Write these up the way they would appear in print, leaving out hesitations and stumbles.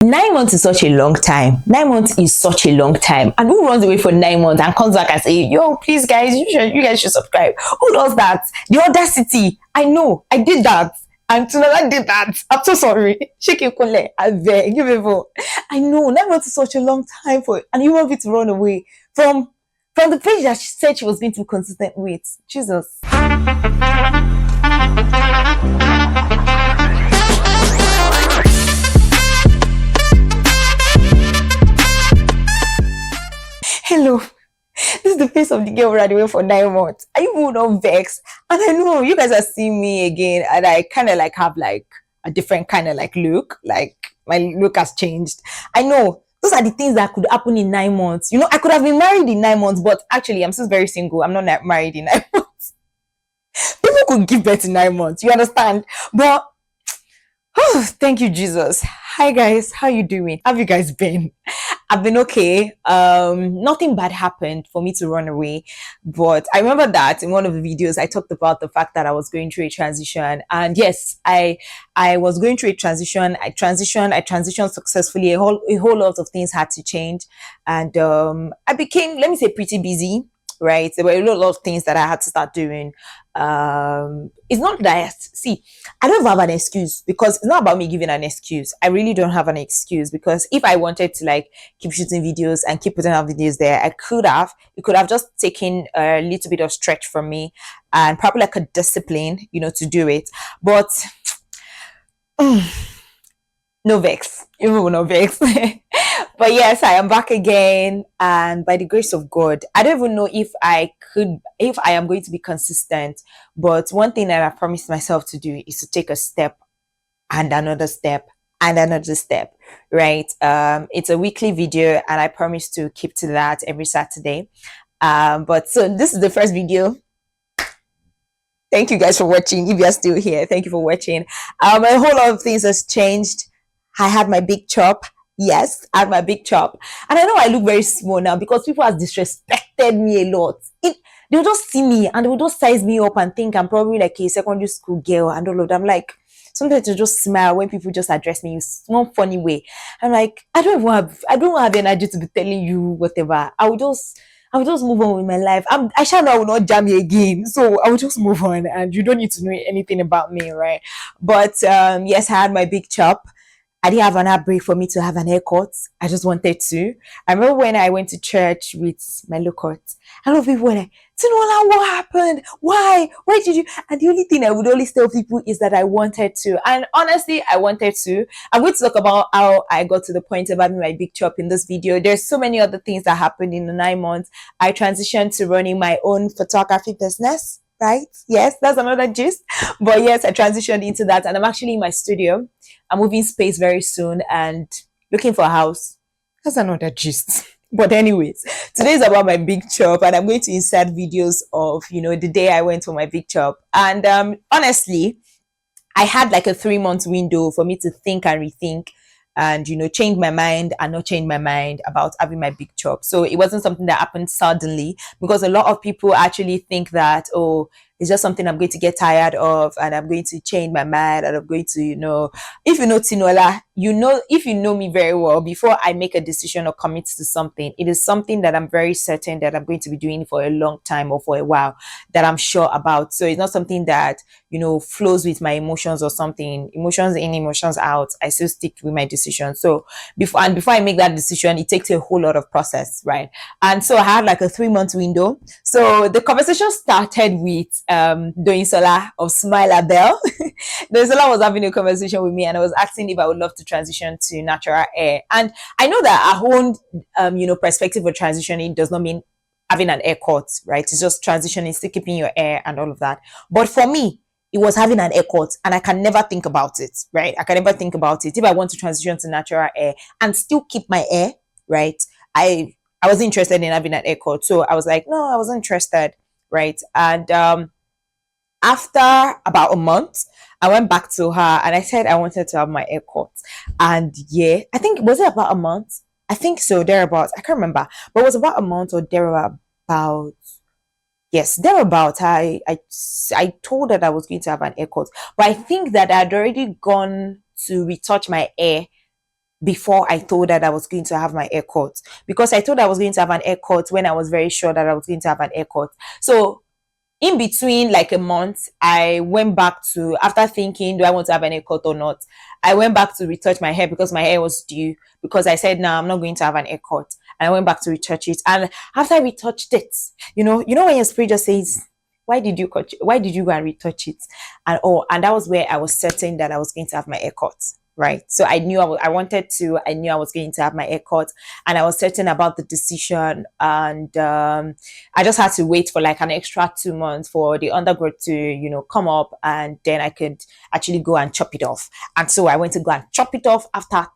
9 months is such a long time. 9 months is such a long time. And who runs away for 9 months and comes back and say, yo, please guys, you guys should subscribe? Who does that? The audacity. I know, I did that. And Tinola did that. I'm so sorry. Shake your kole. I beg you people. I know 9 months is such a long time for and you want me to run away from the page that she said she was going to be consistent with. Jesus. Hello, this is the face of the girl ran away for 9 months. Are you not vexed? And I know you guys are seeing me again, and I kind of like have like a different kind of like look. Like my look has changed. I know those are the things that could happen in 9 months. You know, I could have been married in 9 months, but actually, I'm still very single. I'm not married in 9 months. People could give birth in 9 months. You understand? But oh, thank you, Jesus. Hi guys, how you doing? How have you guys been? I've been okay. Nothing bad happened for me to run away, but I remember that in one of the videos I talked about the fact that I was going through a transition, and yes, I was going through a transition. I transitioned successfully. A whole lot of things had to change, and I became, let me say, pretty busy. Right, there were a lot of things that I had to start doing. It's not that see, I don't have an excuse, because it's not about me giving an excuse. I really don't have an excuse, because if I wanted to like keep shooting videos and keep putting out videos there, I could have. It could have just taken a little bit of stretch from me and probably like a discipline, to do it. But no vex, even no vex. But yes, I am back again, and by the grace of God, I don't even know if I am going to be consistent. But one thing that I promised myself to do is to take a step and another step and another step. Right? It's a weekly video, and I promise to keep to that every Saturday. But so this is the first video. Thank you guys for watching. If you are still here, thank you for watching. A whole lot of things has changed. I had my big chop. Yes, I had my big chop. And I know I look very small now because people have disrespected me a lot. They'll just see me and they'll just size me up and think I'm probably like a secondary school girl and all of them. Like, sometimes to just smile when people just address me in one funny way. I'm like, I don't have energy to be telling you whatever. I will just move on with my life. I shall know I will not jam you again. So I will just move on, and you don't need to know anything about me, right? But yes, I had my big chop. I didn't have an outbreak for me to have an haircut. I just wanted to. I remember when I went to church with my look-cut, a lot of people were like, Tinola, what happened? Why? Why did you? And the only thing I would always tell people is that I wanted to. And honestly, I wanted to. I'm going to talk about how I got to the point of having my big chop in this video. There's so many other things that happened in the 9 months. I transitioned to running my own photography business. Right? Yes, that's another gist. But yes, I transitioned into that, and I'm actually in my studio. I'm moving space very soon and looking for a house. That's another gist. But anyways, today is about my big chop, and I'm going to insert videos of, the day I went for my big chop. And honestly, I had like a 3 month window for me to think and rethink and, change my mind and not change my mind about having my big chop. So it wasn't something that happened suddenly, because a lot of people actually think that, oh, it's just something I'm going to get tired of and I'm going to change my mind and I'm going to, if you know Tinola, if you know me very well, before I make a decision or commit to something, it is something that I'm very certain that I'm going to be doing for a long time or for a while, that I'm sure about. So it's not something that, flows with my emotions or something. Emotions in, emotions out. I still stick with my decision. So before I make that decision, it takes a whole lot of process, right? And so I had like a 3 month window. So the conversation started with Doinsola of Smile Abel. Doinsola was having a conversation with me, and I was asking if I would love to transition to natural hair. And I know that our own, perspective of transitioning does not mean having an haircut, right? It's just transitioning, still keeping your hair and all of that. But for me, it was having an haircut, and I can never think about it, right? I can never think about it. If I want to transition to natural hair and still keep my hair, right? I wasn't interested in having an haircut. So I was like, no, I wasn't interested, right? And after about a month, I went back to her and I said I wanted to have my hair cut. And yeah, I think, was it about a month? I think so, thereabouts. I can't remember. But it was about a month or thereabout. Yes, thereabout. I told her that I was going to have an haircut. But I think that I had already gone to retouch my hair before I told her that I was going to have my haircut, because I told her I was going to have an haircut when I was very sure that I was going to have an haircut. So in between like a month, I went back to, after thinking, do I want to have an haircut or not? I went back to retouch my hair because my hair was due. Because I said, no, I'm not going to have an haircut. And I went back to retouch it. And after I retouched it, when your spirit just says, why did you go and retouch it? And that was where I was certain that I was going to have my haircut. Right. So I knew I knew I was going to have my haircut, and I was certain about the decision. And I just had to wait for like an extra 2 months for the undergrowth to, come up, and then I could actually go and chop it off. And so I went to go and chop it off after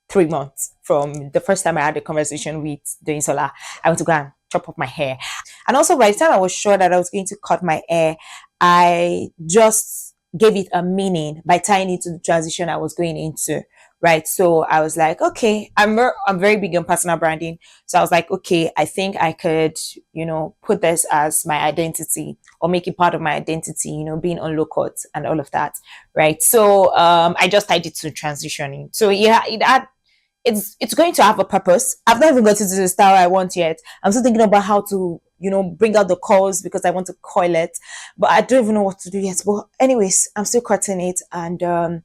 3 months from the first time I had a conversation with Doinsola. I went to go and chop off my hair. And also, by the time I was sure that I was going to cut my hair, I just gave it a meaning by tying it to the transition I was going into. Right. So I was like, okay, I'm very big on personal branding. So I was like, okay, I think I could, put this as my identity, or make it part of my identity, being on low cut and all of that. Right. So I just tied it to transitioning. So yeah, it's going to have a purpose. I've not even gotten to the style I want yet. I'm still thinking about how to, bring out the curls, because I want to coil it, but I don't even know what to do yet. But anyways, I'm still cutting it. And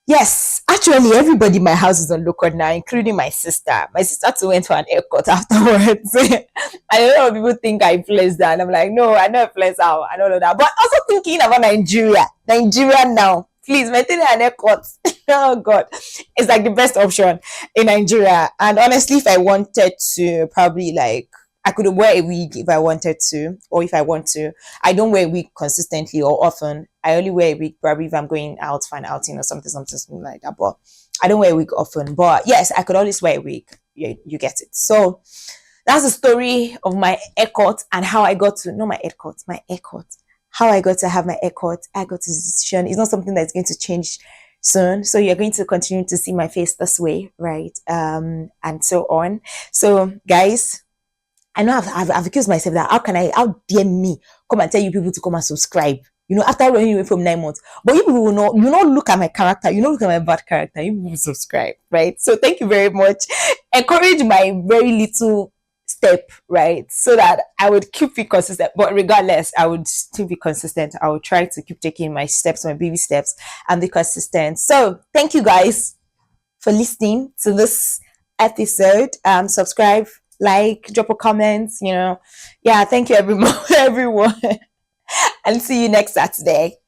yes, actually everybody in my house is on low cut now, including my sister. My sister too went for an haircut afterwards. I don't know if people think I flexed that. And I'm like, no, I never flexed out. I don't know that. But also thinking about Nigeria now. Please maintain an haircut. Oh God, it's like the best option in Nigeria. And honestly, if I wanted to, probably like I could wear a wig if I wanted to, or if I want to. I don't wear a wig consistently or often. I only wear a wig probably if I'm going out for an outing or something like that. But I don't wear a wig often. But yes, I could always wear a wig. You get it. So that's the story of my haircut and how I got to know my haircut. How I got to have my haircut. I got to the decision. It's not something that's going to change soon. So you're going to continue to see my face this way, right? And so on. So guys, I know I've accused myself that how dare me come and tell you people to come and subscribe, after running away from 9 months. But you people will not look at my character, you not look at my bad character, you people subscribe, right? So thank you very much. Encourage my very little step, right? So that I would keep it consistent. But regardless, I would still be consistent. I would try to keep taking my steps, my baby steps, and be consistent. So thank you guys for listening to this episode. Subscribe, like, drop a comment, Yeah, thank you everyone, everyone. And see you next Saturday.